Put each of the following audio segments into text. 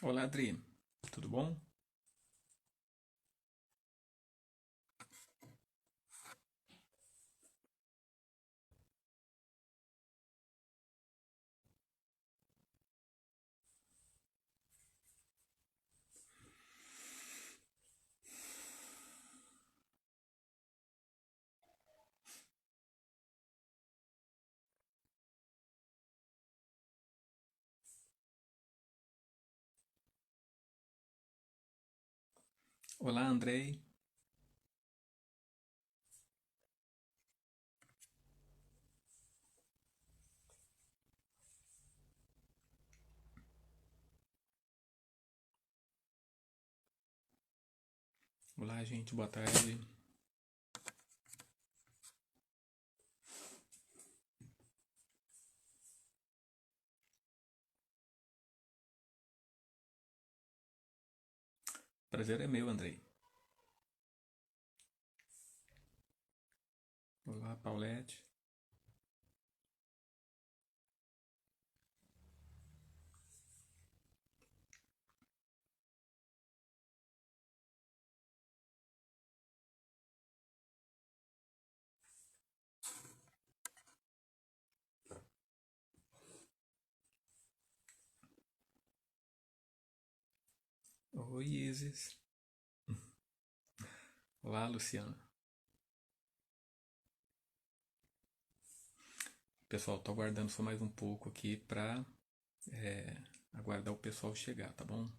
Olá, Adri. Tudo bom? Olá, Andrei. Olá, gente. Boa tarde. Prazer é meu, Andrei. Olá, Paulette. Oi, Isis. Olá, Luciana. Pessoal, tô aguardando só mais um pouco aqui pra aguardar o pessoal chegar, tá bom?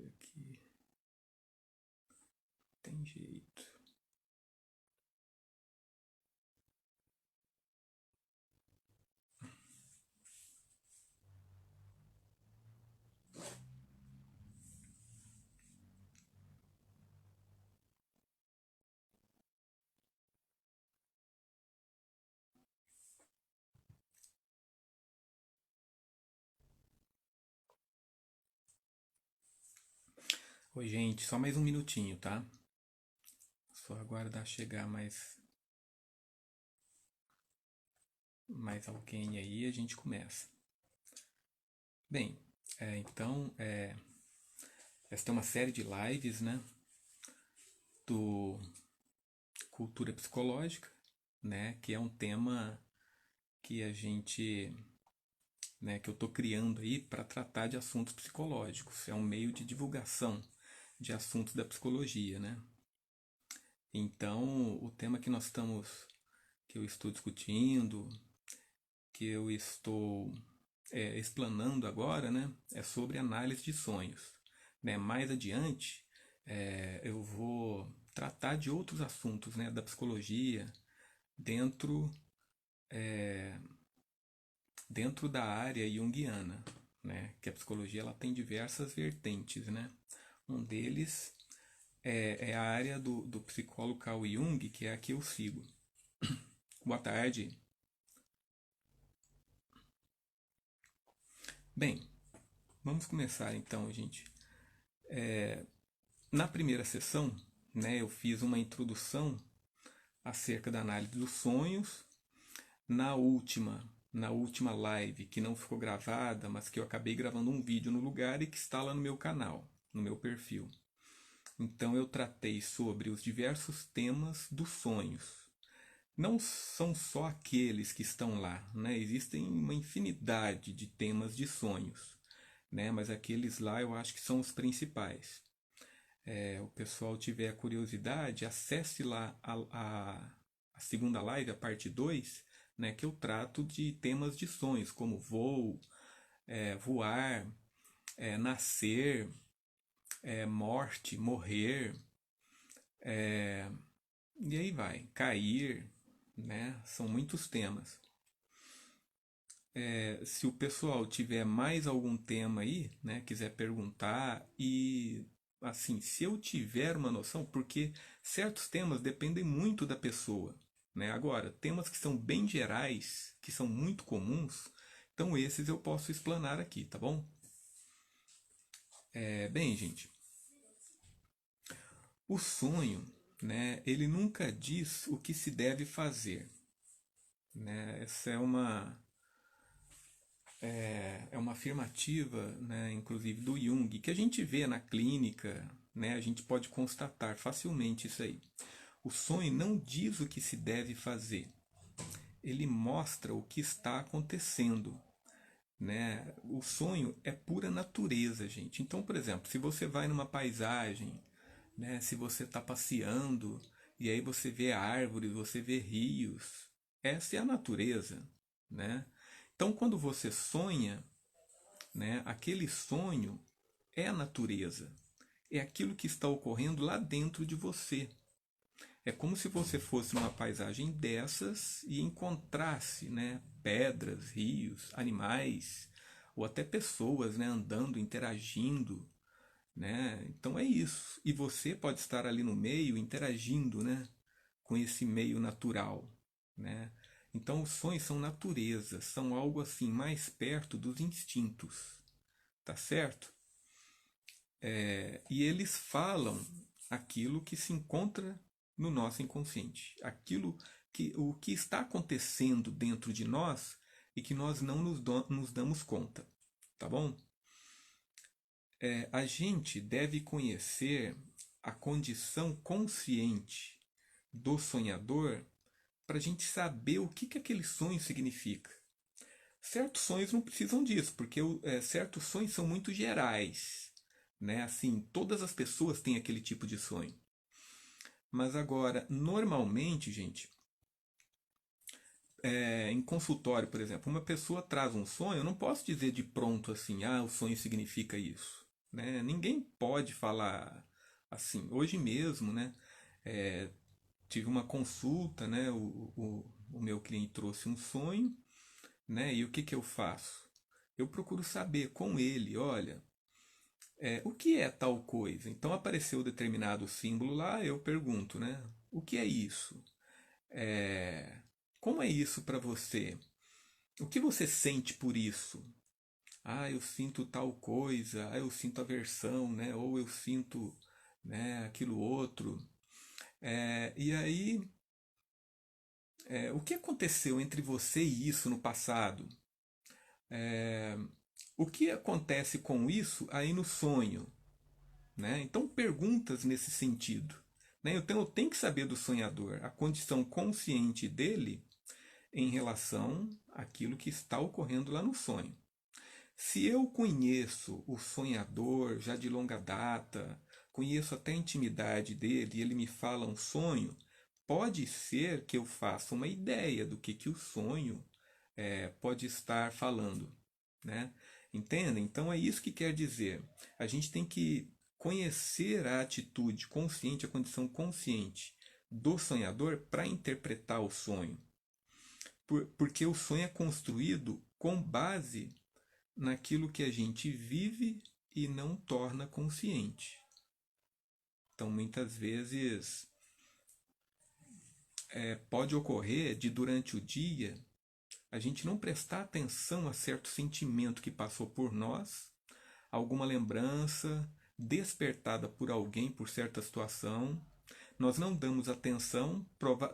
Aqui tem jeito. Oi, gente. Só mais um minutinho, tá? Só aguardar chegar mais alguém aí e a gente começa. Bem, essa é uma série de lives, né? Do cultura psicológica, né, que é um tema que a gente, né, que eu estou criando aí para tratar de assuntos psicológicos. É um meio de divulgação de assuntos da psicologia, né? Então, o tema que eu estou discutindo, que eu estou explanando agora, né, é sobre análise de sonhos. Né? Mais adiante, eu vou tratar de outros assuntos, né, da psicologia dentro dentro da área junguiana, né? Que a psicologia ela tem diversas vertentes, né? Um deles é a área do psicólogo Carl Jung, que é a que eu sigo. Boa tarde. Bem, vamos começar então, gente. Na primeira sessão, né, eu fiz uma introdução acerca da análise dos sonhos. Na última, na última live, que não ficou gravada, mas que eu acabei gravando um vídeo no lugar e que está lá no meu canal, no meu perfil. Então eu tratei sobre os diversos temas dos sonhos. Não são só aqueles que estão lá, né? Existem uma infinidade de temas de sonhos, né? Mas aqueles lá eu acho que são os principais. O pessoal tiver curiosidade, acesse lá a segunda live, a parte 2, né? Que eu trato de temas de sonhos, como voo, voar, nascer, morte, morrer, e aí vai, cair, né? São muitos temas. Se o pessoal tiver mais algum tema aí, né, quiser perguntar e assim, se eu tiver uma noção, porque certos temas dependem muito da pessoa, né? Agora, temas que são bem gerais, que são muito comuns, então esses eu posso explanar aqui, tá bom? Bem, gente, o sonho, né, ele nunca diz o que se deve fazer, né? Essa é uma afirmativa, né, inclusive do Jung, que a gente vê na clínica, né, a gente pode constatar facilmente isso aí. O sonho não diz o que se deve fazer, ele mostra o que está acontecendo, né? O sonho é pura natureza, gente. Então, por exemplo, se você vai numa paisagem, né, se você está passeando e aí você vê árvores, você vê rios, essa é a natureza, né? Então, quando você sonha, né, aquele sonho é a natureza, é aquilo que está ocorrendo lá dentro de você. É como se você fosse numa paisagem dessas e encontrasse, né, pedras, rios, animais ou até pessoas, né, andando, interagindo, né? Então é isso. E você pode estar ali no meio interagindo, né, com esse meio natural, né? Então os sonhos são natureza, são algo assim mais perto dos instintos, tá certo? E eles falam aquilo que se encontra no nosso inconsciente, aquilo que o que está acontecendo dentro de nós e que nós não nos damos conta, tá bom? A gente deve conhecer a condição consciente do sonhador para a gente saber o que aquele sonho significa. Certos sonhos não precisam disso, porque certos sonhos são muito gerais, né? Assim, todas as pessoas têm aquele tipo de sonho. Mas agora, normalmente, gente, em consultório, por exemplo, uma pessoa traz um sonho, eu não posso dizer de pronto assim, o sonho significa isso, né? Ninguém pode falar assim. Hoje mesmo, né? é, tive uma consulta, né? O meu cliente trouxe um sonho, né? E o que que eu faço? Eu procuro saber com ele, olha, o que é tal coisa? Então apareceu determinado símbolo lá, eu pergunto, né? O que é isso? É, como é isso para você? O que você sente por isso? Eu sinto tal coisa, eu sinto aversão, né? Ou eu sinto, né, aquilo outro. E aí, o que aconteceu entre você e isso no passado? É, o que acontece com isso aí no sonho? Né? Então, perguntas nesse sentido. Né? Então, eu tenho que saber do sonhador a condição consciente dele em relação àquilo que está ocorrendo lá no sonho. Se eu conheço o sonhador já de longa data, conheço até a intimidade dele e ele me fala um sonho, pode ser que eu faça uma ideia do que o sonho pode estar falando. Né? Entende? Então é isso que quer dizer. A gente tem que conhecer a atitude consciente, a condição consciente do sonhador para interpretar o sonho. Porque o sonho é construído com base naquilo que a gente vive e não torna consciente. Então, muitas vezes, pode ocorrer de durante o dia a gente não prestar atenção a certo sentimento que passou por nós, alguma lembrança despertada por alguém por certa situação. Nós não damos atenção,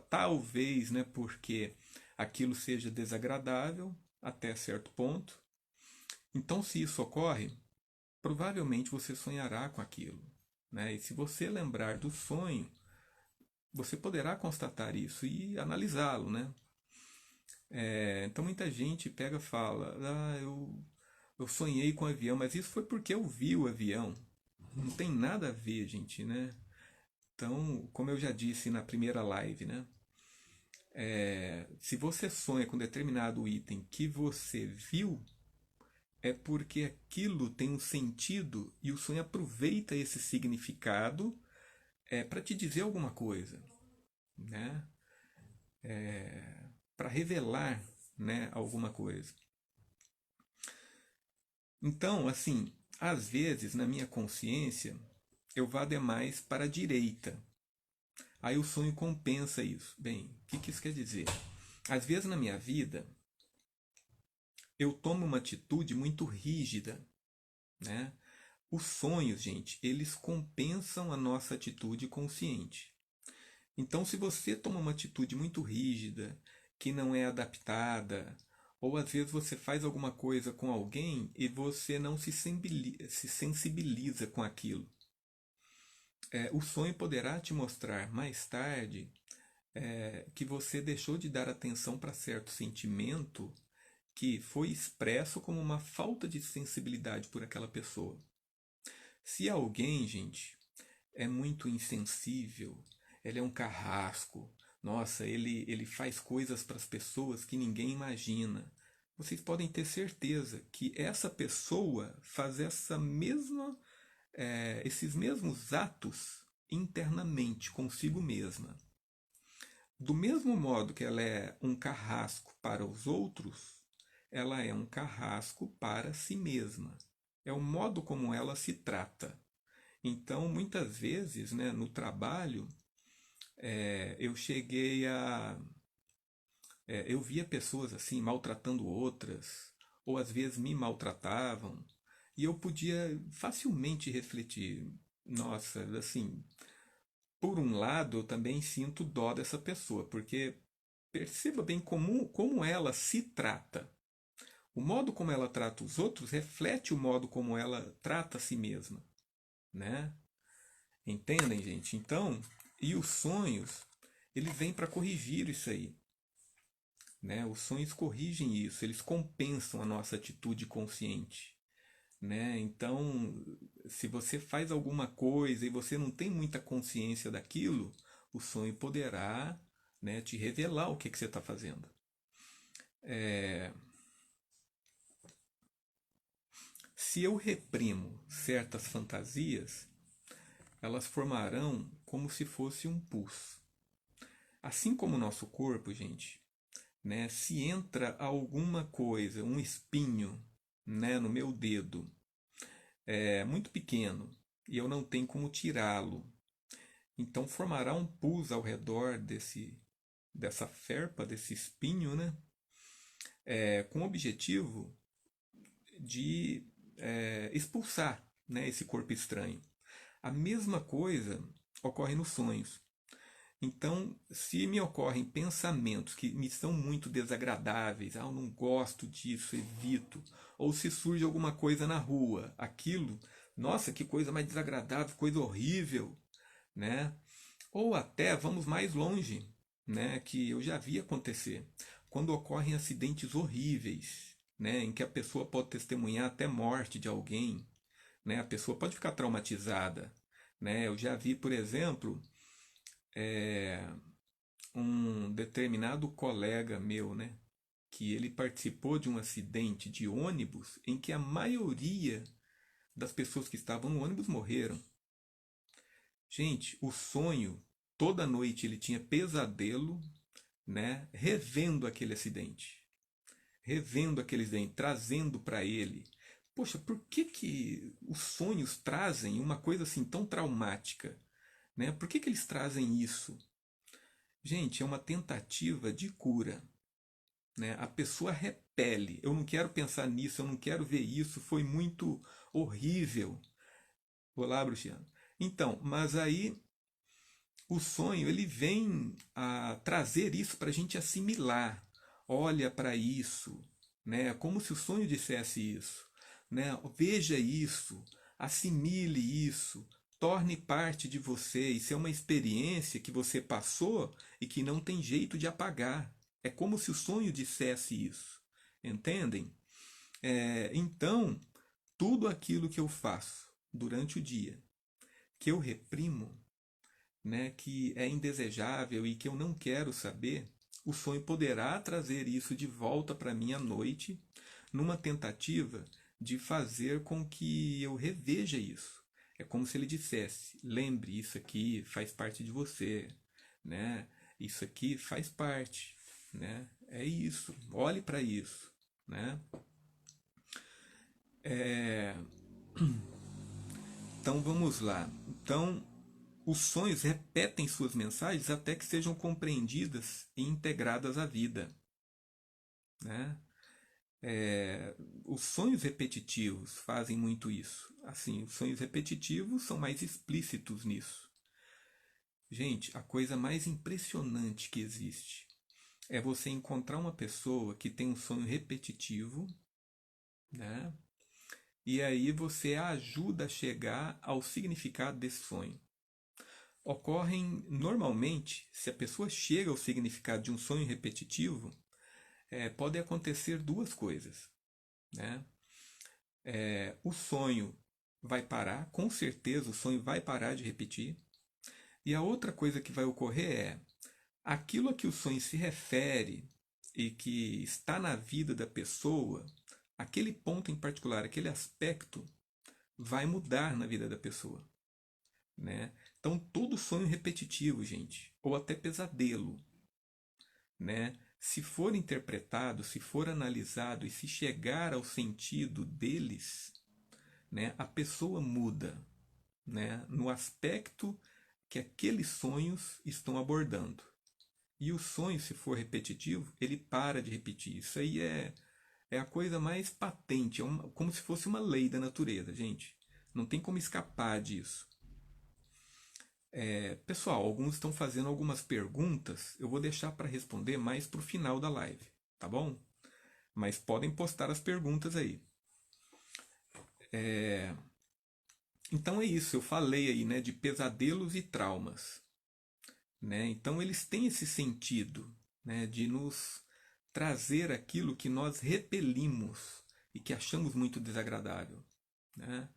talvez, né, porque aquilo seja desagradável até certo ponto. Então, se isso ocorre, provavelmente você sonhará com aquilo. Né? E se você lembrar do sonho, você poderá constatar isso e analisá-lo. Né? Então muita gente pega e fala, eu sonhei com o avião, mas isso foi porque eu vi o avião. Não tem nada a ver, gente, né? Então, como eu já disse na primeira live, né? Se você sonha com determinado item que você viu, é porque aquilo tem um sentido e o sonho aproveita esse significado para te dizer alguma coisa, né? Para revelar, né, alguma coisa. Então, assim, às vezes na minha consciência eu vá demais para a direita. Aí o sonho compensa isso. Bem, o que isso quer dizer? Às vezes na minha vida eu tomo uma atitude muito rígida, né? Os sonhos, gente, eles compensam a nossa atitude consciente. Então, se você toma uma atitude muito rígida, que não é adaptada, ou às vezes você faz alguma coisa com alguém e você não se sensibiliza com aquilo, o sonho poderá te mostrar mais tarde que você deixou de dar atenção para certo sentimento que foi expresso como uma falta de sensibilidade por aquela pessoa. Se alguém, gente, é muito insensível, ele é um carrasco, nossa, ele faz coisas para as pessoas que ninguém imagina. Vocês podem ter certeza que essa pessoa faz esses mesmos atos internamente consigo mesma. Do mesmo modo que ela é um carrasco para os outros, ela é um carrasco para si mesma. É o modo como ela se trata. Então, muitas vezes, né, no trabalho, eu cheguei a. Eu via pessoas assim maltratando outras, ou às vezes me maltratavam, e eu podia facilmente refletir: nossa, assim, por um lado eu também sinto dó dessa pessoa, porque perceba bem como ela se trata. O modo como ela trata os outros reflete o modo como ela trata a si mesma, né? Entendem, gente? Então, e os sonhos, eles vêm para corrigir isso aí, né? Os sonhos corrigem isso, eles compensam a nossa atitude consciente, né? Então, se você faz alguma coisa e você não tem muita consciência daquilo, o sonho poderá, né, te revelar o que você está fazendo. Se eu reprimo certas fantasias, elas formarão como se fosse um pus. Assim como o nosso corpo, gente, né, se entra alguma coisa, um espinho, né, no meu dedo, é muito pequeno e eu não tenho como tirá-lo, então formará um pus ao redor dessa ferpa, desse espinho, né, com o objetivo de expulsar, né, esse corpo estranho. A mesma coisa ocorre nos sonhos. Então, se me ocorrem pensamentos que me são muito desagradáveis, eu não gosto disso, evito, ou se surge alguma coisa na rua, aquilo, nossa, que coisa mais desagradável, coisa horrível, né? Ou até vamos mais longe, né, que eu já vi acontecer, quando ocorrem acidentes horríveis, né, em que a pessoa pode testemunhar até morte de alguém, né? A pessoa pode ficar traumatizada, né? Eu já vi, por exemplo, um determinado colega meu, né, que ele participou de um acidente de ônibus em que a maioria das pessoas que estavam no ônibus morreram. Gente, o sonho, toda noite ele tinha pesadelo, né, revendo aquele acidente, trazendo para ele. Poxa, por que os sonhos trazem uma coisa assim tão traumática, né? Por que eles trazem isso? Gente, é uma tentativa de cura, né? A pessoa repele. Eu não quero pensar nisso, eu não quero ver isso, foi muito horrível. Olá, Bruxiano. Então, mas aí o sonho ele vem a trazer isso para a gente assimilar. Olha para isso, né? Como se o sonho dissesse isso, né? Veja isso, assimile isso, torne parte de você. Isso é uma experiência que você passou e que não tem jeito de apagar. É como se o sonho dissesse isso, entendem? Então, tudo aquilo que eu faço durante o dia, que eu reprimo, né, que é indesejável e que eu não quero saber, o sonho poderá trazer isso de volta para mim à noite, numa tentativa de fazer com que eu reveja isso. É como se ele dissesse: lembre, isso aqui faz parte de você, né? Isso aqui faz parte, né? É isso. Olhe para isso, né? Então vamos lá. Então os sonhos repetem suas mensagens até que sejam compreendidas e integradas à vida, né? Os sonhos repetitivos fazem muito isso. Assim, os sonhos repetitivos são mais explícitos nisso. Gente, a coisa mais impressionante que existe é você encontrar uma pessoa que tem um sonho repetitivo, né? E aí você a ajuda a chegar ao significado desse sonho. Ocorrem normalmente, se a pessoa chega ao significado de um sonho repetitivo, pode acontecer duas coisas, né? O sonho vai parar, com certeza o sonho vai parar de repetir. E a outra coisa que vai ocorrer é aquilo a que o sonho se refere e que está na vida da pessoa, aquele ponto em particular, aquele aspecto, vai mudar na vida da pessoa, né? Então, todo sonho repetitivo, gente, ou até pesadelo, né? Se for interpretado, se for analisado e se chegar ao sentido deles, né, a pessoa muda, né, no aspecto que aqueles sonhos estão abordando. E o sonho, se for repetitivo, ele para de repetir. Isso aí é a coisa mais patente, como se fosse uma lei da natureza, gente. Não tem como escapar disso. Pessoal, alguns estão fazendo algumas perguntas. Eu vou deixar para responder mais para o final da live, tá bom? Mas podem postar as perguntas aí. Então é isso, eu falei aí, né, de pesadelos e traumas, né? Então eles têm esse sentido, né, de nos trazer aquilo que nós repelimos e que achamos muito desagradável, né?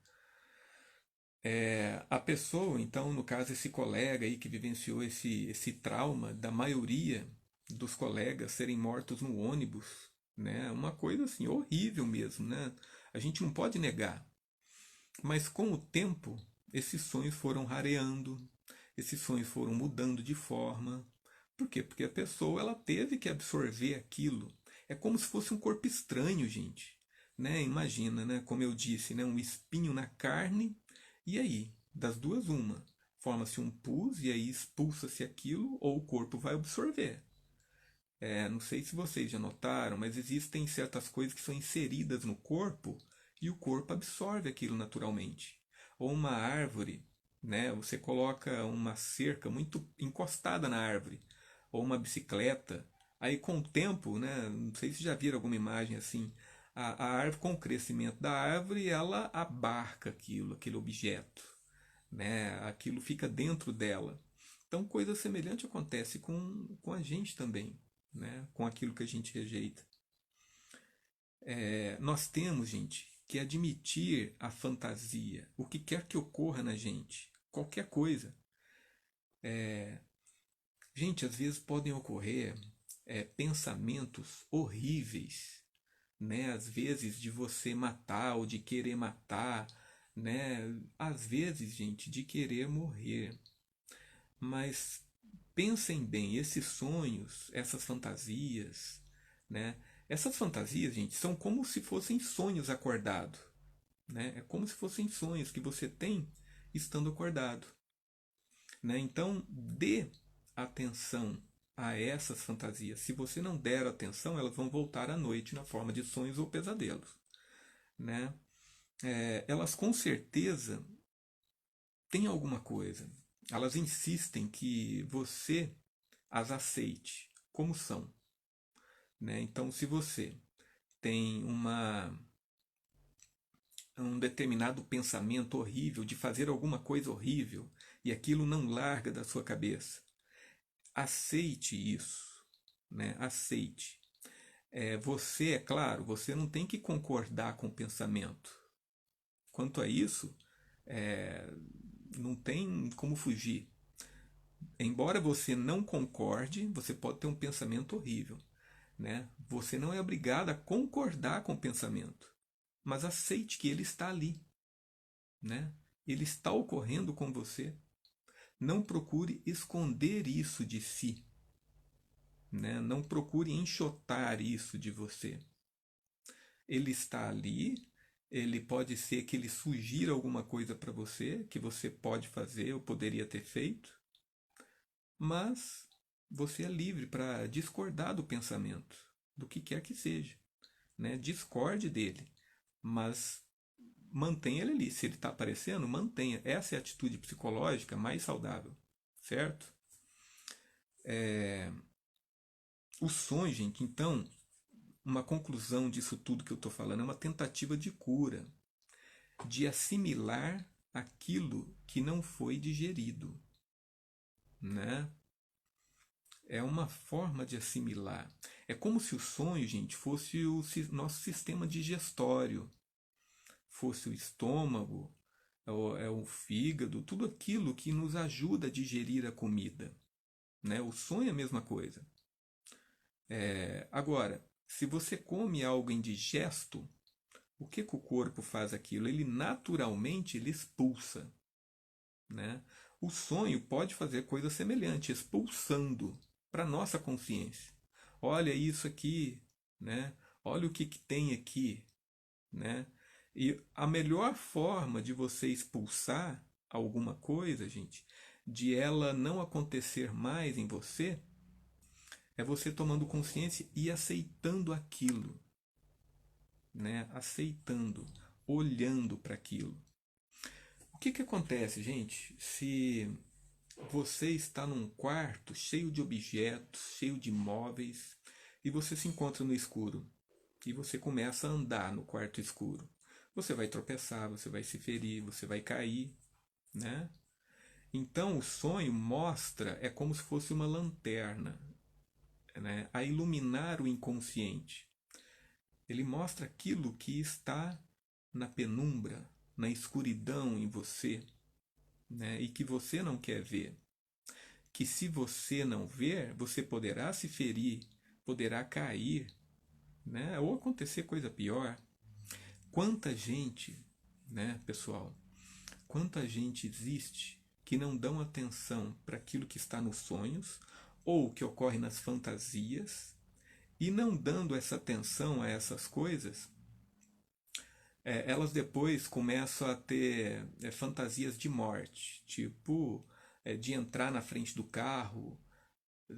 A pessoa, então, no caso, esse colega aí que vivenciou esse trauma da maioria dos colegas serem mortos no ônibus, né? Uma coisa assim horrível mesmo, né? A gente não pode negar. Mas com o tempo, esses sonhos foram rareando, esses sonhos foram mudando de forma. Por quê? Porque a pessoa ela teve que absorver aquilo. É como se fosse um corpo estranho, gente. Né? Imagina, né? Como eu disse, né? Um espinho na carne. E aí, das duas, uma. Forma-se um pus e aí expulsa-se aquilo ou o corpo vai absorver. Não sei se vocês já notaram, mas existem certas coisas que são inseridas no corpo e o corpo absorve aquilo naturalmente. Ou uma árvore, né? Você coloca uma cerca muito encostada na árvore, ou uma bicicleta. Aí com o tempo, né? Não sei se já viram alguma imagem assim. A árvore, com o crescimento da árvore, ela abarca aquilo, aquele objeto, né? Aquilo fica dentro dela. Então, coisa semelhante acontece com a gente também, né? Com aquilo que a gente rejeita. Nós temos, gente, que admitir a fantasia, o que quer que ocorra na gente, qualquer coisa. Gente, às vezes podem ocorrer pensamentos horríveis, né? Às vezes de você matar ou de querer matar, né? Às vezes, gente, de querer morrer. Mas pensem bem, esses sonhos, essas fantasias, né? Essas fantasias, gente, são como se fossem sonhos acordados, né? É como se fossem sonhos que você tem estando acordado, né? Então, dê atenção a essas fantasias. Se você não der atenção, elas vão voltar à noite na forma de sonhos ou pesadelos, né? Elas com certeza têm alguma coisa. Elas insistem que você as aceite como são, né? Então, se você tem um determinado pensamento horrível de fazer alguma coisa horrível e aquilo não larga da sua cabeça, aceite isso, né? Aceite. Você, é claro, você não tem que concordar com o pensamento. Quanto a isso, é, não tem como fugir. Embora você não concorde, você pode ter um pensamento horrível, né? Você não é obrigado a concordar com o pensamento, mas aceite que ele está ali, né? Ele está ocorrendo com você. Não procure esconder isso de si, né? Não procure enxotar isso de você. Ele está ali, ele pode ser que ele sugira alguma coisa para você que você pode fazer ou poderia ter feito, mas você é livre para discordar do pensamento, do que quer que seja. né? Discorde dele, mas mantenha ele ali. Se ele está aparecendo, mantenha. Essa é a atitude psicológica mais saudável, certo? O sonho, gente, então, uma conclusão disso tudo que eu estou falando é uma tentativa de cura, de assimilar aquilo que não foi digerido, né? É uma forma de assimilar. É como se o sonho, gente, fosse o nosso sistema digestório, fosse o estômago, é o fígado, tudo aquilo que nos ajuda a digerir a comida, né? O sonho é a mesma coisa. Agora, se você come algo indigesto, o que o corpo faz aquilo? Ele naturalmente ele expulsa, né? O sonho pode fazer coisa semelhante, expulsando para nossa consciência. Olha isso aqui, né? Olha o que tem aqui, né? E a melhor forma de você expulsar alguma coisa, gente, de ela não acontecer mais em você, é você tomando consciência e aceitando aquilo, né? Aceitando, olhando para aquilo. O que acontece, gente, se você está num quarto cheio de objetos, cheio de móveis, e você se encontra no escuro, e você começa a andar no quarto escuro? Você vai tropeçar, você vai se ferir, você vai cair, né? Então o sonho mostra, é como se fosse uma lanterna, né, a iluminar o inconsciente. Ele mostra aquilo que está na penumbra, na escuridão em você, né, e que você não quer ver. Que se você não ver, você poderá se ferir, poderá cair, né, ou acontecer coisa pior. Quanta gente, né, pessoal, quanta gente existe que não dão atenção para aquilo que está nos sonhos ou que ocorre nas fantasias, e não dando essa atenção a essas coisas, elas depois começam a ter fantasias de morte, tipo de entrar na frente do carro,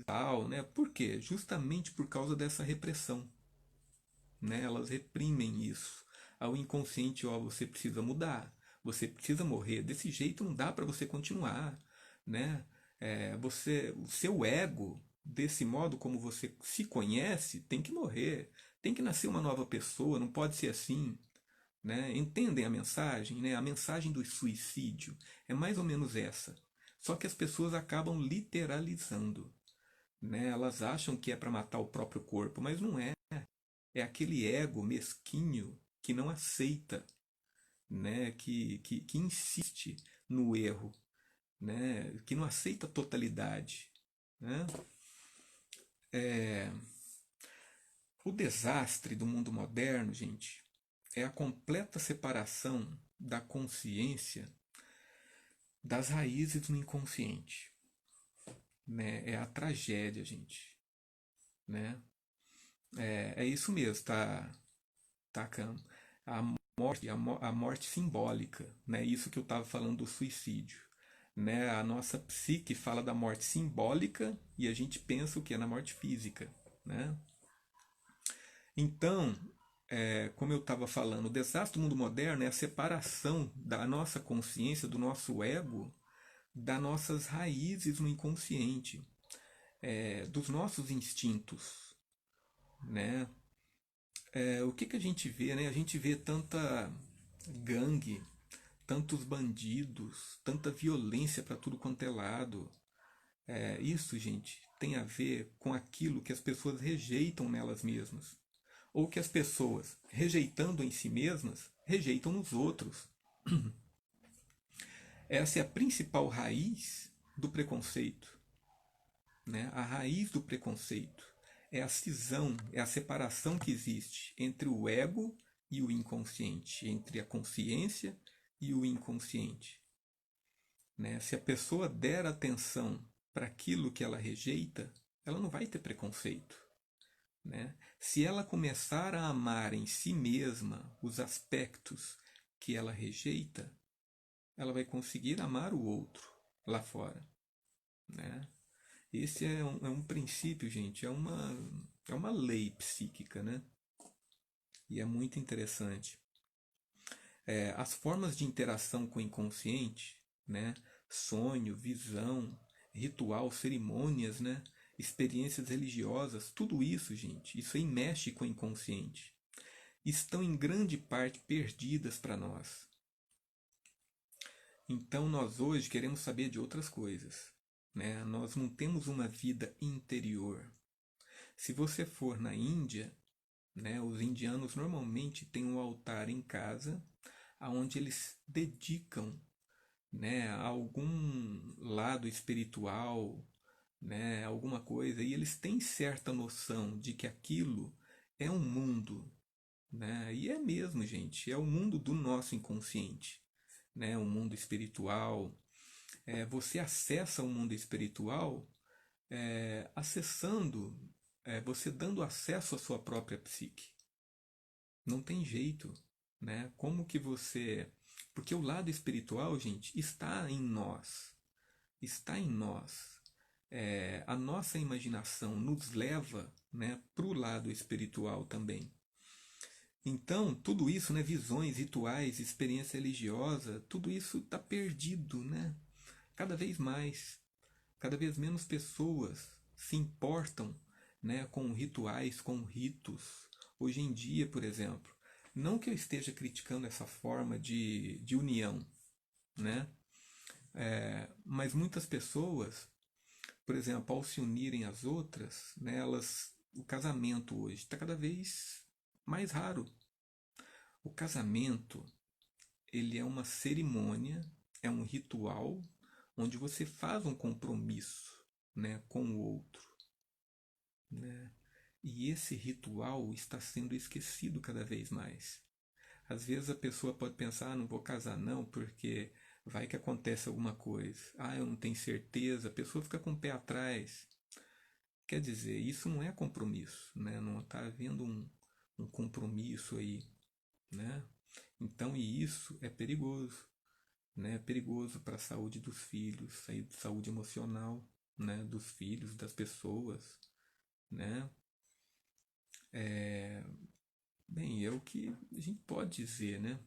tal, né? Por quê? Justamente por causa dessa repressão, né? Elas reprimem isso. Ao inconsciente, ó, você precisa mudar, você precisa morrer. Desse jeito não dá para você continuar, né? O seu ego, desse modo como você se conhece, tem que morrer. Tem que nascer uma nova pessoa. Não pode ser assim, né? Entendem a mensagem, né? A mensagem do suicídio é mais ou menos essa. Só que as pessoas acabam literalizando, né? Elas acham que é para matar o próprio corpo, mas não é. É aquele ego mesquinho que não aceita, né? Que insiste no erro, né? Que não aceita a totalidade, né? O desastre do mundo moderno, gente, é a completa separação da consciência das raízes no inconsciente, né? É a tragédia, gente, né? É isso mesmo, tá, Cam? A morte, a morte simbólica, né? Isso que eu estava falando do suicídio, né? A nossa psique fala da morte simbólica e a gente pensa o que é na morte física, né? Então, como eu estava falando, o desastre do mundo moderno é a separação da nossa consciência, do nosso ego, das nossas raízes no inconsciente, dos nossos instintos, né? O que a gente vê, né? A gente vê tanta gangue, tantos bandidos, tanta violência para tudo quanto é lado. Isso, gente, tem a ver com aquilo que as pessoas rejeitam nelas mesmas. Ou que as pessoas, rejeitando em si mesmas, rejeitam nos outros. Essa é a principal raiz do preconceito, né? A raiz do preconceito é a cisão, é a separação que existe entre o ego e o inconsciente, entre a consciência e o inconsciente, né? Se a pessoa der atenção para aquilo que ela rejeita, ela não vai ter preconceito, né? Se ela começar a amar em si mesma os aspectos que ela rejeita, ela vai conseguir amar o outro lá fora, né? Esse é um princípio, gente, é uma lei psíquica, né? E é muito interessante. As formas de interação com o inconsciente, né? Sonho, visão, ritual, cerimônias, né? Experiências religiosas, tudo isso, gente, isso aí mexe com o inconsciente. Estão em grande parte perdidas para nós. Então nós hoje queremos saber de outras coisas, né? Nós não temos uma vida interior. Se você for na Índia, né, os indianos normalmente têm um altar em casa aonde eles dedicam, né, a algum lado espiritual, né, alguma coisa, e eles têm certa noção de que aquilo é um mundo, né? E é mesmo, gente, é o mundo do nosso inconsciente, né? O mundo espiritual. Você acessa o mundo espiritual acessando, você dando acesso à sua própria psique. Não tem jeito, né? Como que você... Porque o lado espiritual, gente, está em nós. Está em nós. A nossa imaginação nos leva, né, para o lado espiritual também. Então, tudo isso, né, visões, rituais, experiência religiosa, tudo isso está perdido, né? Cada vez mais, cada vez menos pessoas se importam, né, com rituais, com ritos. Hoje em dia, por exemplo, não que eu esteja criticando essa forma de união, né? Mas muitas pessoas, por exemplo, ao se unirem às outras, né, o casamento hoje está cada vez mais raro. O casamento, ele é uma cerimônia, é um ritual onde você faz um compromisso, né, com o outro, né? E esse ritual está sendo esquecido cada vez mais. Às vezes a pessoa pode pensar, não vou casar não, porque vai que acontece alguma coisa. Eu não tenho certeza. A pessoa fica com o pé atrás. Quer dizer, isso não é compromisso, né? Não está havendo um compromisso aí, né? Então, e isso é perigoso, né? É perigoso para a saúde dos filhos, saúde emocional, né? Dos filhos, das pessoas, né? Bem, é o que a gente pode dizer, né?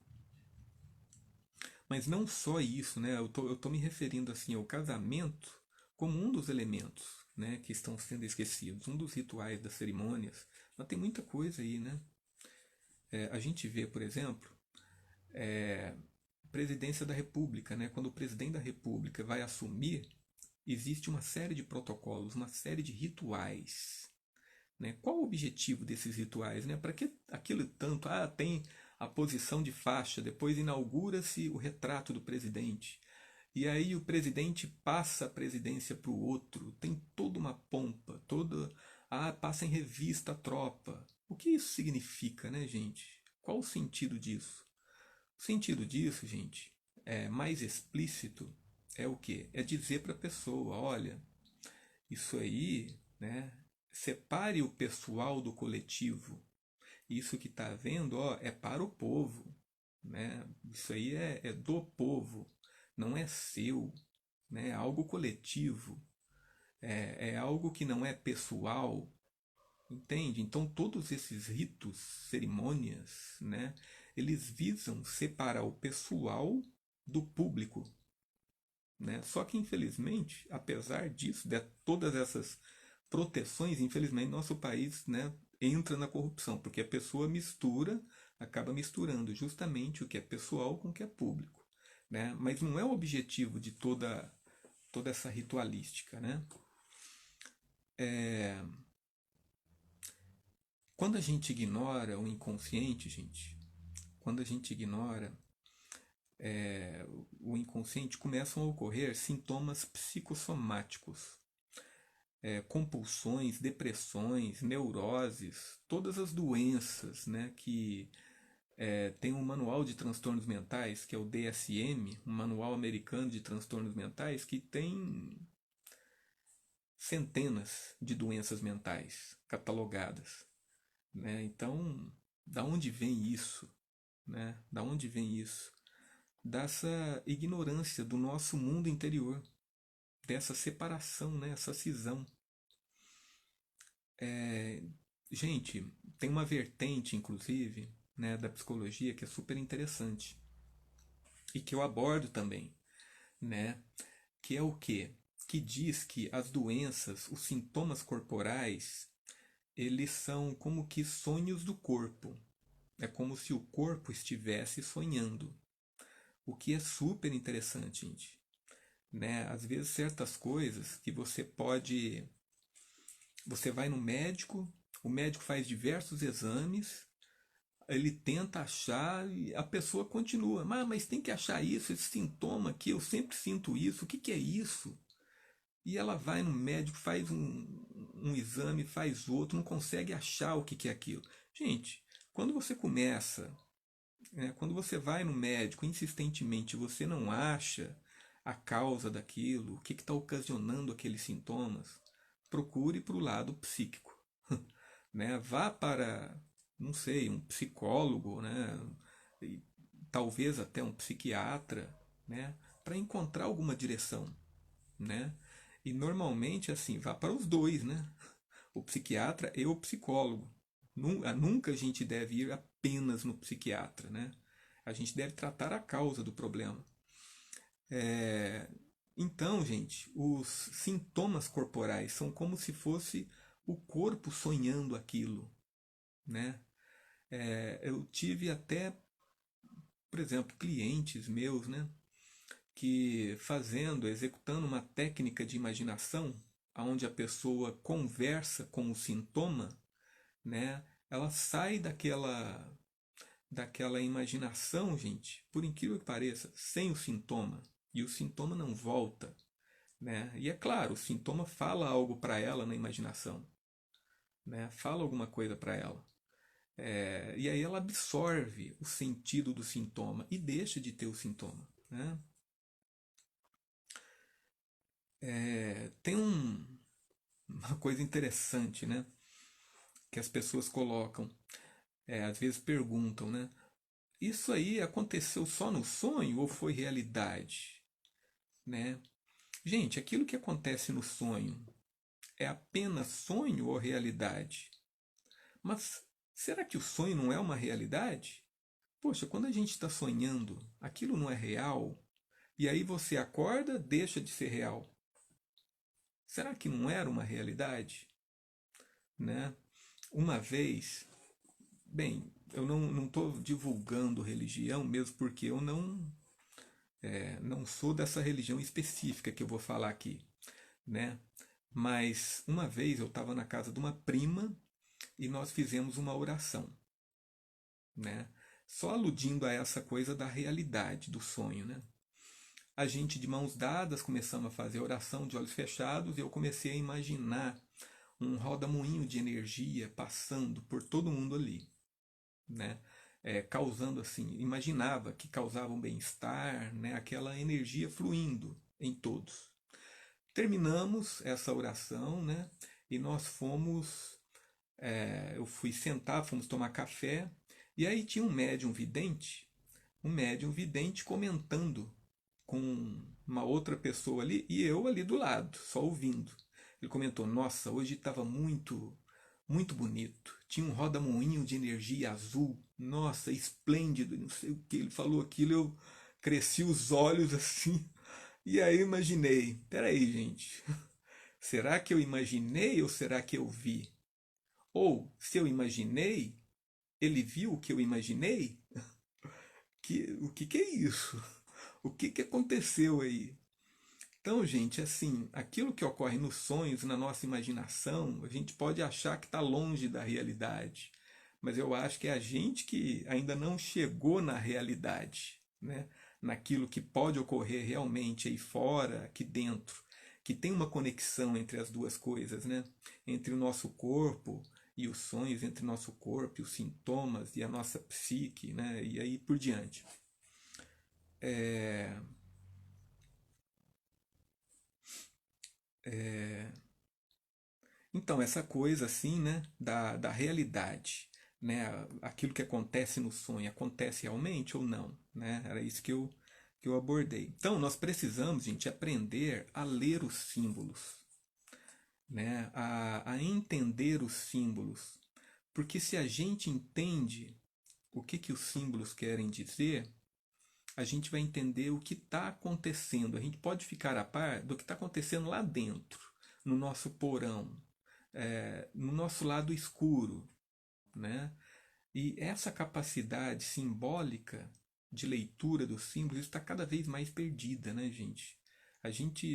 Mas não só isso, né? Eu tô me referindo assim ao casamento como um dos elementos, né, que estão sendo esquecidos, um dos rituais das cerimônias. Mas tem muita coisa aí, né? A gente vê, por exemplo, presidência da República, né? Quando o presidente da República vai assumir, existe uma série de protocolos, uma série de rituais, né? Qual o objetivo desses rituais, né? Para que aquilo tanto? Tem a posição de faixa, depois inaugura-se o retrato do presidente. E aí o presidente passa a presidência para o outro, tem toda uma pompa, passa em revista a tropa. O que isso significa, né, gente? Qual o sentido disso? O sentido disso, gente, mais explícito, é o quê? É dizer para a pessoa, olha, isso aí, né, separe o pessoal do coletivo. Isso que está vendo, ó, é para o povo, né? Isso aí é do povo, não é seu, né? É algo coletivo, é algo que não é pessoal, entende? Então todos esses ritos, cerimônias, né? Eles visam separar o pessoal do público, né? Só que infelizmente, apesar disso, de todas essas proteções, infelizmente nosso país, né, entra na corrupção, porque a pessoa acaba misturando justamente o que é pessoal com o que é público, né? Mas não é o objetivo de toda essa ritualística, né? Quando a gente ignora o inconsciente, gente, quando a gente ignora o inconsciente, começam a ocorrer sintomas psicossomáticos, compulsões, depressões, neuroses, todas as doenças, né, que tem um manual de transtornos mentais, que é o DSM, um manual americano de transtornos mentais, que tem centenas de doenças mentais catalogadas, né? Então, da onde vem isso, né? Da onde vem isso? Dessa ignorância do nosso mundo interior, dessa separação, né? Essa cisão. gente, tem uma vertente, inclusive, né, da psicologia que é super interessante e que eu abordo também, né? Que é o quê? Que diz que as doenças, os sintomas corporais, eles são como que sonhos do corpo. É como se o corpo estivesse sonhando. O que é super interessante, gente. Né? Às vezes certas coisas que você vai no médico, o médico faz diversos exames, ele tenta achar e a pessoa continua. Mas tem que achar isso, esse sintoma aqui, eu sempre sinto isso, o que, que é isso? E ela vai no médico, faz um exame, faz outro, não consegue achar o que, que é aquilo. Gente, quando você começa, né, quando você vai no médico insistentemente, você não acha a causa daquilo, o que está ocasionando aqueles sintomas, procure para o lado psíquico. Né? Vá para, não sei, um psicólogo, né? E talvez até um psiquiatra, né? Para encontrar alguma direção, né? E normalmente assim, vá para os dois, né? O psiquiatra e o psicólogo. Nunca a gente deve ir apenas no psiquiatra, né? A gente deve tratar a causa do problema. É, Então, gente, os sintomas corporais são como se fosse o corpo sonhando aquilo, né? Eu tive até, por exemplo, clientes meus, né, que executando uma técnica de imaginação, onde a pessoa conversa com o sintoma, né, ela sai daquela imaginação, gente, por incrível que pareça, sem o sintoma, e o sintoma não volta, né? E é claro, o sintoma fala algo para ela na imaginação, né? Fala alguma coisa para ela. E aí ela absorve o sentido do sintoma e deixa de ter o sintoma, né? Tem uma coisa interessante, né? Que as pessoas colocam, às vezes perguntam, né? Isso aí aconteceu só no sonho ou foi realidade, né? Gente, aquilo que acontece no sonho é apenas sonho ou realidade? Mas será que o sonho não é uma realidade? Poxa, quando a gente está sonhando, aquilo não é real, e aí você acorda, deixa de ser real. Será que não era uma realidade? Né? Uma vez, bem, eu não estou divulgando religião, mesmo porque eu não sou dessa religião específica que eu vou falar aqui, né? Mas uma vez eu estava na casa de uma prima e nós fizemos uma oração, né? Só aludindo a essa coisa da realidade do sonho, né? A gente de mãos dadas começamos a fazer oração de olhos fechados e eu comecei a imaginar um roda-moinho de energia passando por todo mundo ali, né? Causando assim, imaginava que causava um bem-estar, né? Aquela energia fluindo em todos. Terminamos essa oração, né? E nós eu fui sentar, fomos tomar café, e aí tinha um médium vidente comentando com uma outra pessoa ali e eu ali do lado, só ouvindo. Ele comentou: Nossa, hoje estava muito bonito. Tinha um roda-moinho de energia azul. Nossa, esplêndido. Não sei o que ele falou aquilo. Eu cresci os olhos assim. E aí imaginei: Peraí, gente. Será que eu imaginei ou será que eu vi? Ou, se eu imaginei, ele viu o que eu imaginei? O que é isso? O que aconteceu aí? Então, gente, assim, aquilo que ocorre nos sonhos, na nossa imaginação, a gente pode achar que está longe da realidade, mas eu acho que é a gente que ainda não chegou na realidade, né? Naquilo que pode ocorrer realmente aí fora, aqui dentro, que tem uma conexão entre as duas coisas, né? Entre o nosso corpo e os sonhos, entre o nosso corpo e os sintomas e a nossa psique, né? E aí por diante. É, Então, essa coisa assim, né, da realidade, né, aquilo que acontece no sonho, acontece realmente ou não, né? Era isso que eu abordei. Então, nós precisamos, gente, aprender a ler os símbolos, né, a entender os símbolos. Porque se a gente entende o que os símbolos querem dizer, a gente vai entender o que está acontecendo. A gente pode ficar a par do que está acontecendo lá dentro, no nosso porão, no nosso lado escuro, né? E essa capacidade simbólica de leitura dos símbolos está cada vez mais perdida, né, gente?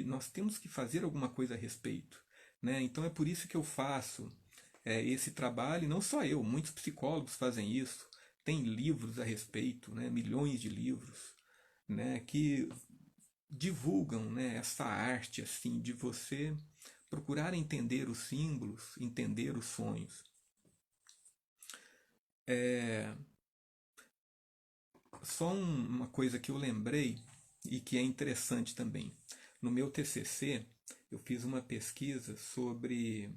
Nós temos que fazer alguma coisa a respeito, né? Então é por isso que eu faço esse trabalho. E não só eu, muitos psicólogos fazem isso. Tem livros a respeito, né? Milhões de livros, né? Que divulgam, né? Essa arte assim de você procurar entender os símbolos, entender os sonhos. Só uma coisa que eu lembrei e que é interessante também. No meu TCC, eu fiz uma pesquisa sobre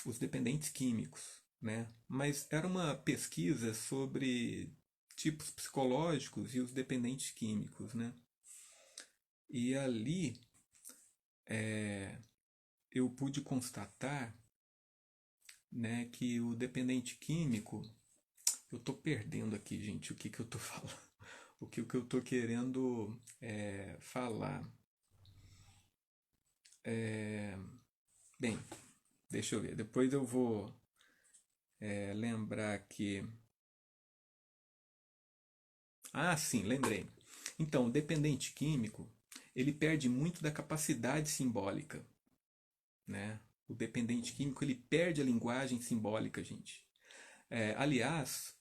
os dependentes químicos, né? Mas era uma pesquisa sobre tipos psicológicos e os dependentes químicos, né? E ali eu pude constatar, né, que o dependente químico, eu estou perdendo aqui, gente, o que eu estou falando, que eu estou querendo falar. Bem, deixa eu ver. Depois eu vou lembrar que. Ah, sim, lembrei. Então, o dependente químico, ele perde muito da capacidade simbólica, né? O dependente químico, ele perde a linguagem simbólica, gente. Aliás,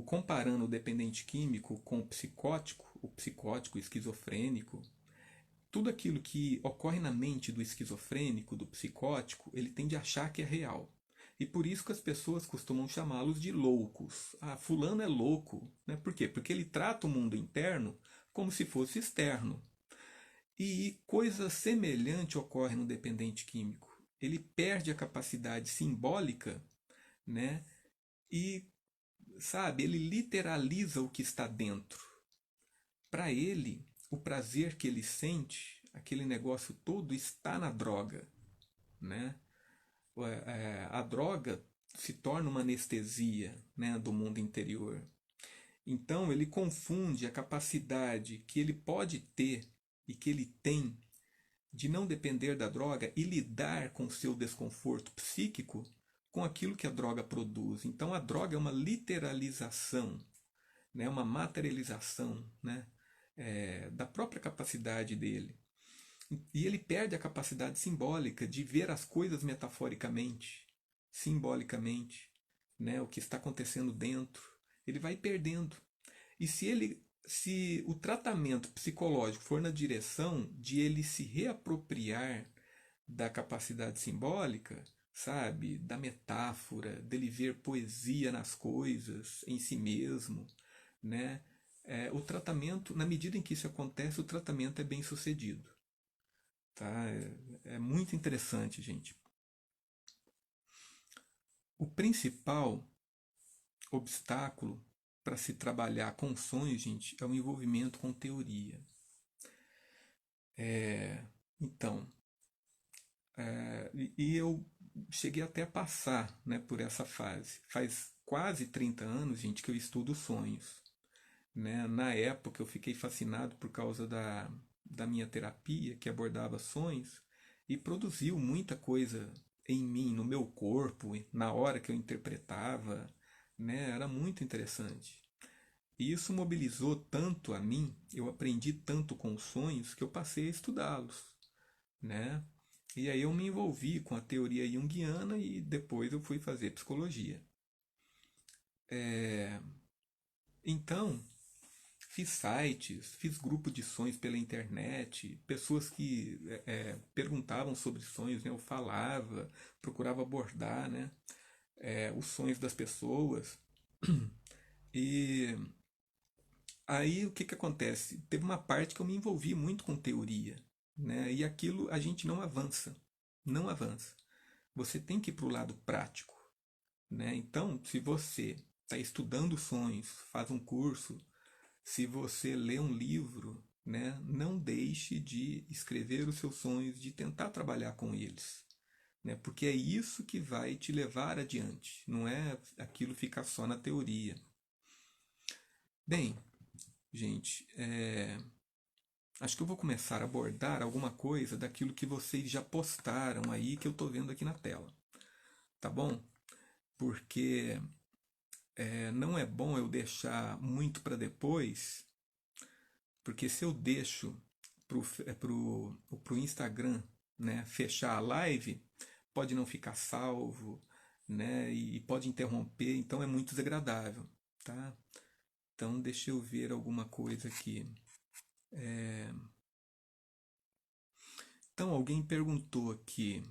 comparando o dependente químico com o psicótico, o esquizofrênico, tudo aquilo que ocorre na mente do esquizofrênico, do psicótico, ele tende a achar que é real. E por isso que as pessoas costumam chamá-los de loucos. Ah, fulano é louco. Né? Por quê? Porque ele trata o mundo interno como se fosse externo. E coisa semelhante ocorre no dependente químico. Ele perde a capacidade simbólica, né? E, sabe, ele literaliza o que está dentro. Para ele, o prazer que ele sente, aquele negócio todo, está na droga, né? A droga se torna uma anestesia, né, do mundo interior. Então ele confunde a capacidade que ele pode ter e que ele tem de não depender da droga e lidar com o seu desconforto psíquico com aquilo que a droga produz. Então a droga é uma literalização, né, uma materialização, né, da própria capacidade dele. E ele perde a capacidade simbólica de ver as coisas metaforicamente, simbolicamente, né, o que está acontecendo dentro. Ele vai perdendo. E se o tratamento psicológico for na direção de ele se reapropriar da capacidade simbólica, sabe, da metáfora, dele ver poesia nas coisas, em si mesmo, né? O tratamento, na medida em que isso acontece, o tratamento é bem sucedido. Tá? É muito interessante, gente. O principal obstáculo para se trabalhar com sonhos, gente, é o envolvimento com teoria. Então, e eu cheguei até a passar, né, por essa fase. Faz quase 30 anos, gente, que eu estudo sonhos. Né? Na época eu fiquei fascinado por causa da minha terapia, que abordava sonhos, e produziu muita coisa em mim, no meu corpo, na hora que eu interpretava. Né? Era muito interessante. E isso mobilizou tanto a mim, eu aprendi tanto com os sonhos, que eu passei a estudá-los. Né? E aí eu me envolvi com a teoria junguiana e depois eu fui fazer psicologia. Então, fiz sites, fiz grupo de sonhos pela internet, pessoas que perguntavam sobre sonhos, né? Eu falava, procurava abordar, né? Os sonhos das pessoas. E aí o que acontece? Teve uma parte que eu me envolvi muito com teoria, né? E aquilo a gente não avança, não avança. Você tem que ir para o lado prático, né? Então, se você está estudando sonhos, faz um curso, se você lê um livro, né, não deixe de escrever os seus sonhos, de tentar trabalhar com eles. né? Porque é isso que vai te levar adiante, não é aquilo ficar só na teoria. Bem, gente, acho que eu vou começar a abordar alguma coisa daquilo que vocês já postaram aí, que eu estou vendo aqui na tela, tá bom? Porque não é bom eu deixar muito para depois, porque se eu deixo pro Instagram, né, fechar a live, pode não ficar salvo, né, e pode interromper, então é muito desagradável, tá? Então deixa eu ver alguma coisa aqui. Então alguém perguntou aqui,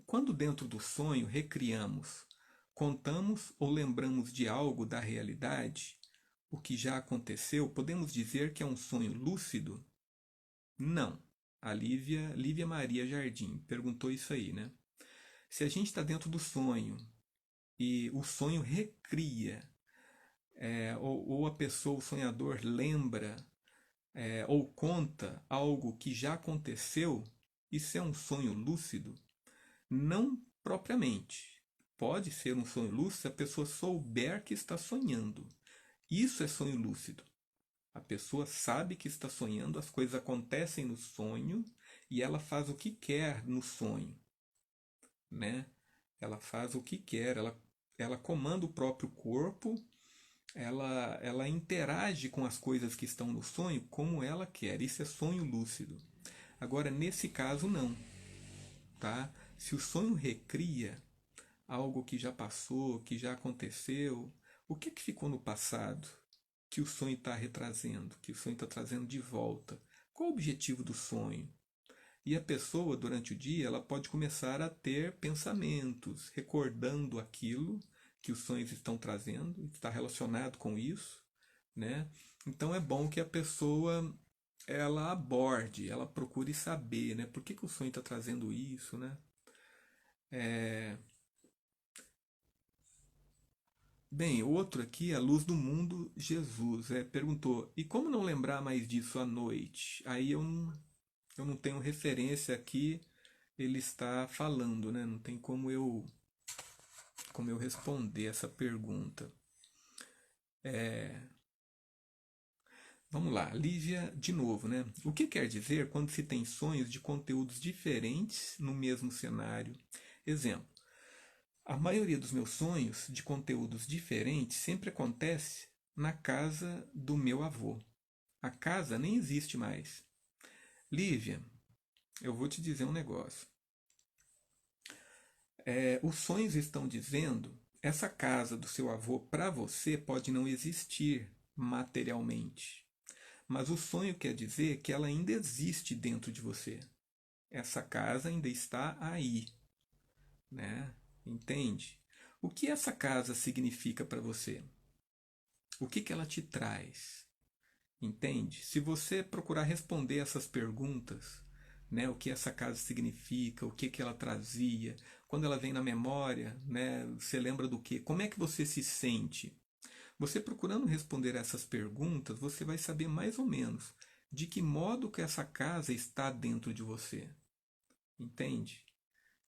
quando dentro do sonho recriamos, contamos ou lembramos de algo da realidade, o que já aconteceu, podemos dizer que é um sonho lúcido? Não. A Lívia Maria Jardim perguntou isso aí, né? Se a gente está dentro do sonho e o sonho recria, ou a pessoa, o sonhador, lembra ou conta algo que já aconteceu, isso é um sonho lúcido? Não propriamente. Pode ser um sonho lúcido se a pessoa souber que está sonhando. Isso é sonho lúcido. A pessoa sabe que está sonhando, as coisas acontecem no sonho e ela faz o que quer no sonho, né? Ela faz o que quer, ela comanda o próprio corpo, ela interage com as coisas que estão no sonho como ela quer. Isso é sonho lúcido. Agora, nesse caso, não, tá? Se o sonho recria algo que já passou, que já aconteceu, o que ficou no passado que o sonho está retrazendo, que o sonho está trazendo de volta? Qual o objetivo do sonho? E a pessoa, durante o dia, ela pode começar a ter pensamentos, recordando aquilo que os sonhos estão trazendo, está relacionado com isso, né? Então é bom que a pessoa ela aborde, ela procure saber, né? Por que o sonho está trazendo isso, né? Bem, outro aqui, a luz do mundo, Jesus, perguntou, e como não lembrar mais disso à noite? Aí eu não tenho referência aqui, ele está falando, né? Não tem como eu responder essa pergunta. Vamos lá, Lívia, de novo, né? O que quer dizer quando se tem sonhos de conteúdos diferentes no mesmo cenário? Exemplo, a maioria dos meus sonhos de conteúdos diferentes sempre acontece na casa do meu avô. A casa nem existe mais. Lívia, eu vou te dizer um negócio. Os sonhos estão dizendo, essa casa do seu avô para você pode não existir materialmente, mas o sonho quer dizer que ela ainda existe dentro de você. Essa casa ainda está aí, né? Entende? O que essa casa significa para você? O que ela te traz? Entende? Se você procurar responder essas perguntas, né, o que essa casa significa, o que ela trazia, quando ela vem na memória, né, você lembra do quê? Como é que você se sente? Você procurando responder essas perguntas, você vai saber mais ou menos de que modo que essa casa está dentro de você. Entende?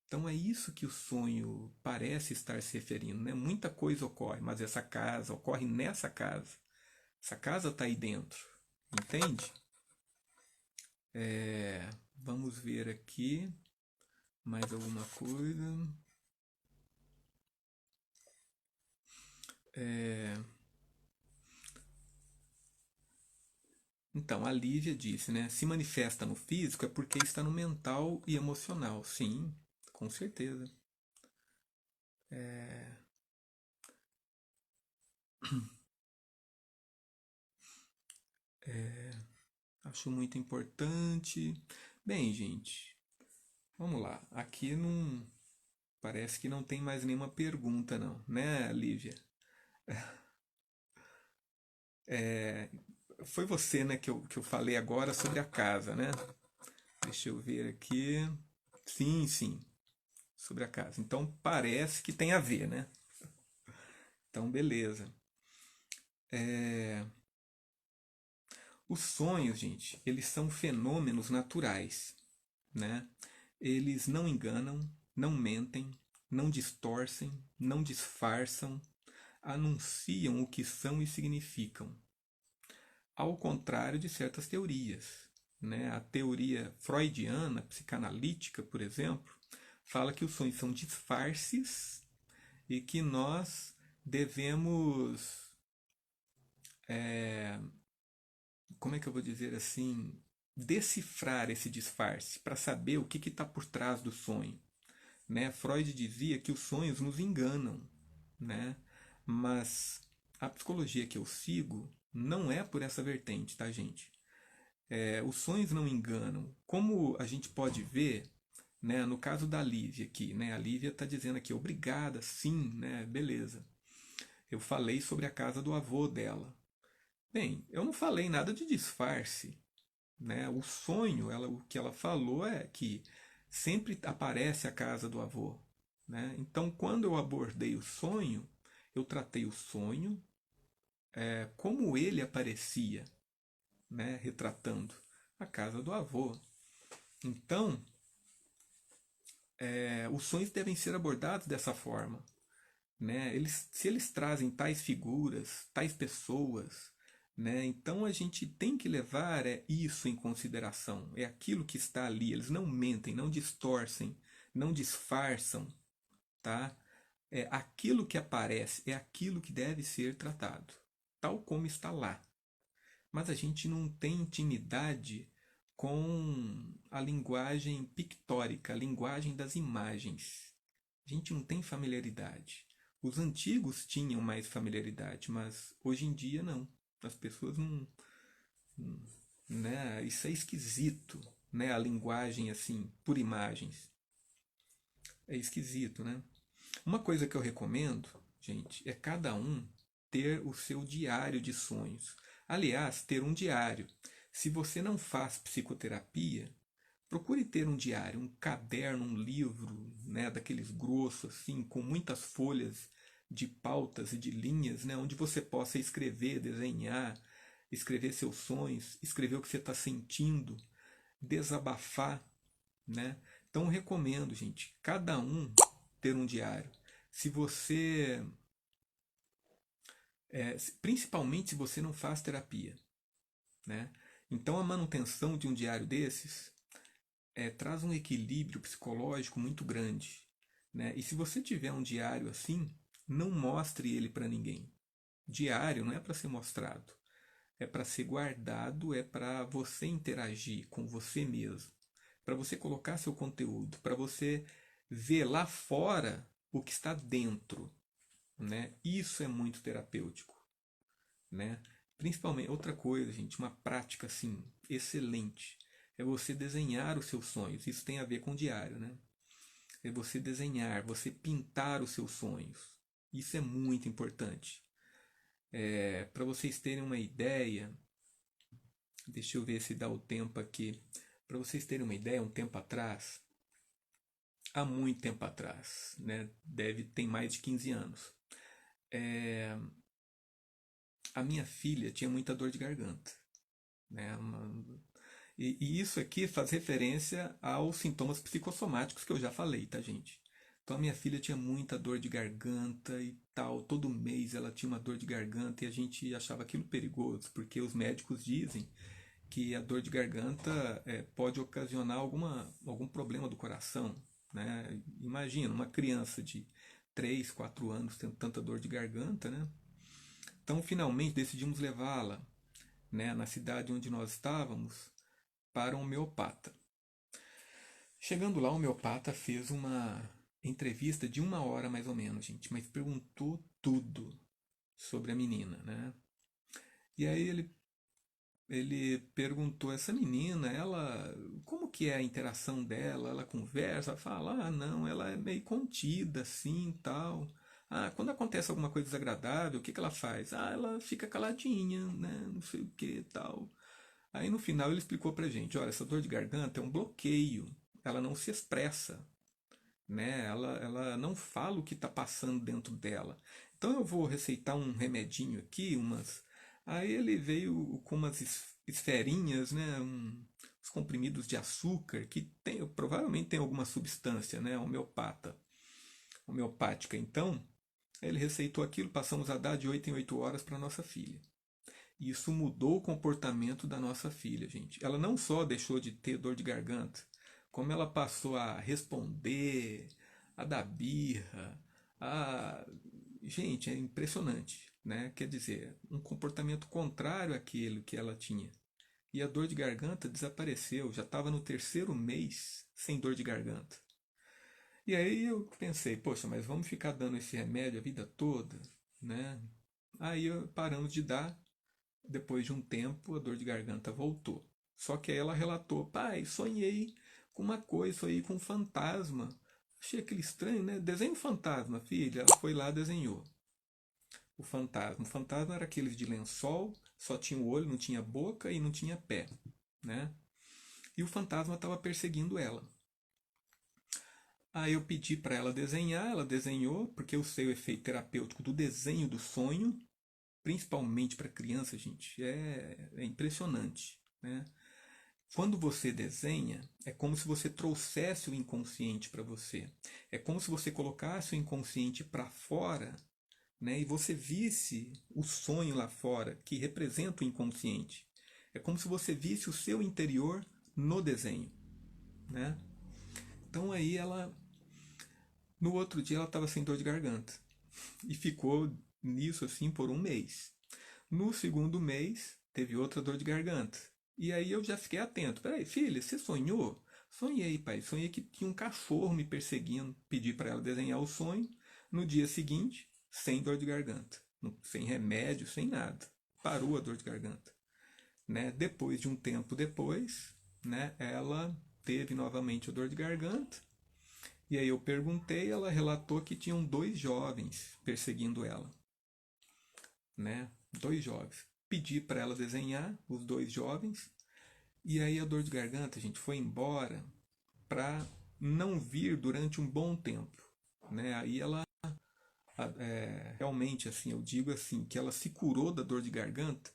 Então é isso que o sonho parece estar se referindo, né? Muita coisa ocorre, mas essa casa ocorre nessa casa. Essa casa está aí dentro. Entende? Vamos ver aqui mais alguma coisa. Então, a Lívia disse, né? Se manifesta no físico é porque está no mental e emocional. Sim, com certeza. Acho muito importante. Bem, gente, vamos lá. Aqui não parece que não tem mais nenhuma pergunta, não, né, Lívia? Foi você, né, que eu falei agora sobre a casa, né? Deixa eu ver aqui. Sim, sim, sobre a casa. Então parece que tem a ver, né? Então, beleza. Os sonhos, gente, eles são fenômenos naturais, né? Eles não enganam, não mentem, não distorcem, não disfarçam, anunciam o que são e significam. Ao contrário de certas teorias, né? A teoria freudiana, psicanalítica, por exemplo, fala que os sonhos são disfarces e que nós devemos, como é que eu vou dizer assim, decifrar esse disfarce para saber o que está por trás do sonho. Né? Freud dizia que os sonhos nos enganam, né? Mas a psicologia que eu sigo não é por essa vertente, tá, gente? Os sonhos não enganam. Como a gente pode ver, né, no caso da Lívia aqui, né? A Lívia está dizendo aqui, obrigada, sim, né? Beleza. Eu falei sobre a casa do avô dela. Bem, eu não falei nada de disfarce, né? O sonho, o que ela falou é que sempre aparece a casa do avô, né? Então, quando eu abordei o sonho, eu tratei o sonho como ele aparecia, né? Retratando a casa do avô. Então, os sonhos devem ser abordados dessa forma, né? Se eles trazem tais figuras, tais pessoas, né? Então a gente tem que levar isso em consideração. É aquilo que está ali. Eles não mentem, não distorcem, não disfarçam, tá? É aquilo que aparece, é aquilo que deve ser tratado, tal como está lá. Mas a gente não tem intimidade com a linguagem pictórica, a linguagem das imagens. A gente não tem familiaridade. Os antigos tinham mais familiaridade, mas hoje em dia não. As pessoas não, né? Isso é esquisito, né? A linguagem assim por imagens é esquisito, né? Uma coisa que eu recomendo, gente, é cada um ter o seu diário de sonhos. Aliás, ter um diário. Se você não faz psicoterapia, procure ter um diário, um caderno, um livro, né, daqueles grossos assim, com muitas folhas de pautas e de linhas, né, onde você possa escrever, desenhar, escrever seus sonhos, escrever o que você está sentindo, desabafar, né? Então eu recomendo, gente, cada um ter um diário. Se você, principalmente se você não faz terapia, né? Então a manutenção de um diário desses traz um equilíbrio psicológico muito grande, né? E se você tiver um diário assim, não mostre ele para ninguém. Diário não é para ser mostrado, é para ser guardado, é para você interagir com você mesmo, para você colocar seu conteúdo, para você ver lá fora o que está dentro, né? Isso é muito terapêutico, né? Principalmente outra coisa, gente, uma prática assim excelente é você desenhar os seus sonhos. Isso tem a ver com o diário, né? É você desenhar, você pintar os seus sonhos. Isso é muito importante. Para vocês terem uma ideia, deixa eu ver se dá o tempo aqui. Para vocês terem uma ideia, um tempo atrás, há muito tempo atrás, né? Deve ter mais de 15 anos. A minha filha tinha muita dor de garganta, né? E isso aqui faz referência aos sintomas psicossomáticos que eu já falei, tá, gente? Então a minha filha tinha muita dor de garganta e tal. Todo mês ela tinha uma dor de garganta e a gente achava aquilo perigoso, porque os médicos dizem que a dor de garganta pode ocasionar algum problema do coração, né? Imagina uma criança de 3, 4 anos tendo tanta dor de garganta, né? Então finalmente decidimos levá-la, né, na cidade onde nós estávamos para um homeopata. Chegando lá, o homeopata fez uma entrevista de 1 hora mais ou menos, gente, mas perguntou tudo sobre a menina, né? E aí ele perguntou essa menina, ela, como que é a interação dela? Ela conversa, fala, ah, não, ela é meio contida, assim, tal. Ah, quando acontece alguma coisa desagradável, o que que ela faz? Ah, ela fica caladinha, né? Não sei o que, tal. Aí no final ele explicou pra gente, olha, essa dor de garganta é um bloqueio, ela não se expressa, né? Ela não fala o que está passando dentro dela. Então eu vou receitar um remedinho aqui, umas. Aí ele veio com esferinhas, né? Uns comprimidos de açúcar que provavelmente tem alguma substância, né? Homeopática. Então, ele receitou aquilo, passamos a dar de 8 em 8 horas para nossa filha. E isso mudou o comportamento da nossa filha, gente. Ela não só deixou de ter dor de garganta, como ela passou a responder, a dar birra, a... Gente, é impressionante, né? Quer dizer, um comportamento contrário àquele que ela tinha. E a dor de garganta desapareceu, já estava no terceiro mês sem dor de garganta. E aí eu pensei, poxa, mas vamos ficar dando esse remédio a vida toda, né? Aí paramos de dar. Depois de um tempo, a dor de garganta voltou. Só que aí ela relatou: pai, sonhei com uma coisa, sonhei com um fantasma. Achei aquele estranho, né? Desenho um fantasma, filha. Ela foi lá e desenhou o fantasma. O fantasma era aqueles de lençol, só tinha o olho, não tinha boca e não tinha pé, né? E o fantasma estava perseguindo ela. Aí eu pedi para ela desenhar, ela desenhou, porque eu sei o efeito terapêutico do desenho do sonho, principalmente para criança, gente, é impressionante, né? Quando você desenha, é como se você trouxesse o inconsciente para você. É como se você colocasse o inconsciente para fora, né? E você visse o sonho lá fora, que representa o inconsciente. É como se você visse o seu interior no desenho, né? Então aí ela, no outro dia ela estava sem dor de garganta e ficou nisso assim por um mês. No segundo mês, teve outra dor de garganta. E aí eu já fiquei atento. Peraí, filha, você sonhou? Sonhei, pai. Sonhei que tinha um cachorro me perseguindo. Pedi para ela desenhar o sonho. No dia seguinte, sem dor de garganta. Sem remédio, sem nada. Parou a dor de garganta. Né? Depois de um tempo depois, né, ela teve novamente a dor de garganta. E aí eu perguntei, ela relatou que tinham dois jovens perseguindo ela, né? Dois jovens. Pedi para ela desenhar os dois jovens e aí a dor de garganta, gente, foi embora para não vir durante um bom tempo, né? Aí ela realmente assim, eu digo assim, que ela se curou da dor de garganta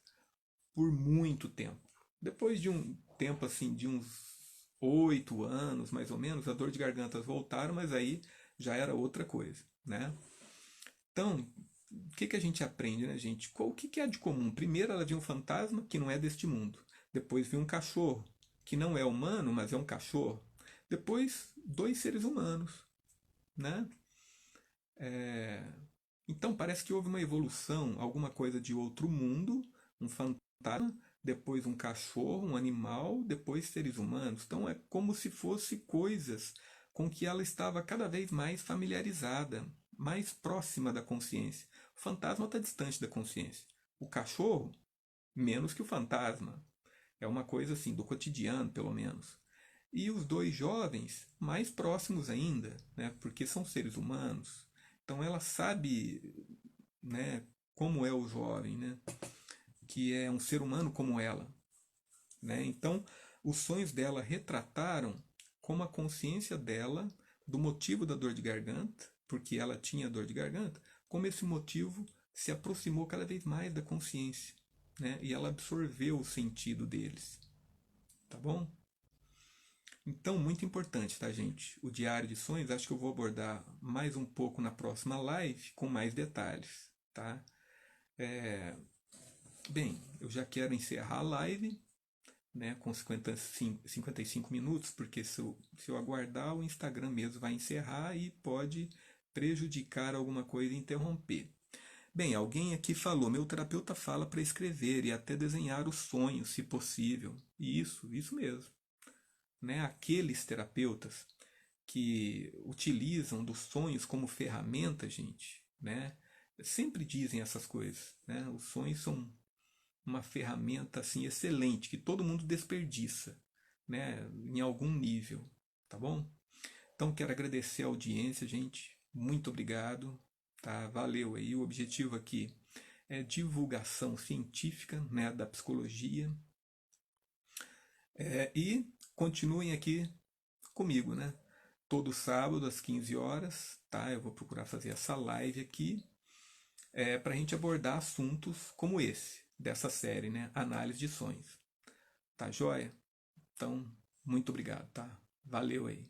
por muito tempo. Depois de um tempo assim, de uns 8 anos mais ou menos, a dor de garganta voltaram, mas aí já era outra coisa, né? Então, o que a gente aprende, né, gente? O que é de comum? Primeiro, ela viu um fantasma que não é deste mundo. Depois, viu um cachorro que não é humano, mas é um cachorro. Depois, dois seres humanos, né? Então, parece que houve uma evolução, alguma coisa de outro mundo, um fantasma, depois um cachorro, um animal, depois seres humanos. Então, é como se fosse coisas com que ela estava cada vez mais familiarizada, mais próxima da consciência. O fantasma está distante da consciência. O cachorro, menos que o fantasma. É uma coisa assim, do cotidiano, pelo menos. E os dois jovens, mais próximos ainda, né, porque são seres humanos. Então ela sabe, né, como é o jovem, né, que é um ser humano como ela. Né? Então, os sonhos dela retrataram como a consciência dela do motivo da dor de garganta, porque ela tinha dor de garganta, como esse motivo se aproximou cada vez mais da consciência, né? E ela absorveu o sentido deles, tá bom? Então, muito importante, tá, gente? O diário de sonhos, acho que eu vou abordar mais um pouco na próxima live com mais detalhes, tá? Bem, eu já quero encerrar a live, né, com 55 minutos, porque se eu aguardar, o Instagram mesmo vai encerrar e pode prejudicar alguma coisa e interromper. Bem, alguém aqui falou, meu terapeuta fala para escrever e até desenhar o sonho, se possível. Isso mesmo. Né? Aqueles terapeutas que utilizam dos sonhos como ferramenta, gente, né? Sempre dizem essas coisas, né? Os sonhos são uma ferramenta assim excelente que todo mundo desperdiça, né, em algum nível, tá bom? Então quero agradecer a audiência, gente. Muito obrigado, tá? Valeu aí. O objetivo aqui é divulgação científica, né, da psicologia. E continuem aqui comigo, né? Todo sábado às 15 horas, tá? Eu vou procurar fazer essa live aqui para a gente abordar assuntos como esse, dessa série, né? Análise de sonhos. Tá joia? Então, muito obrigado, tá? Valeu aí.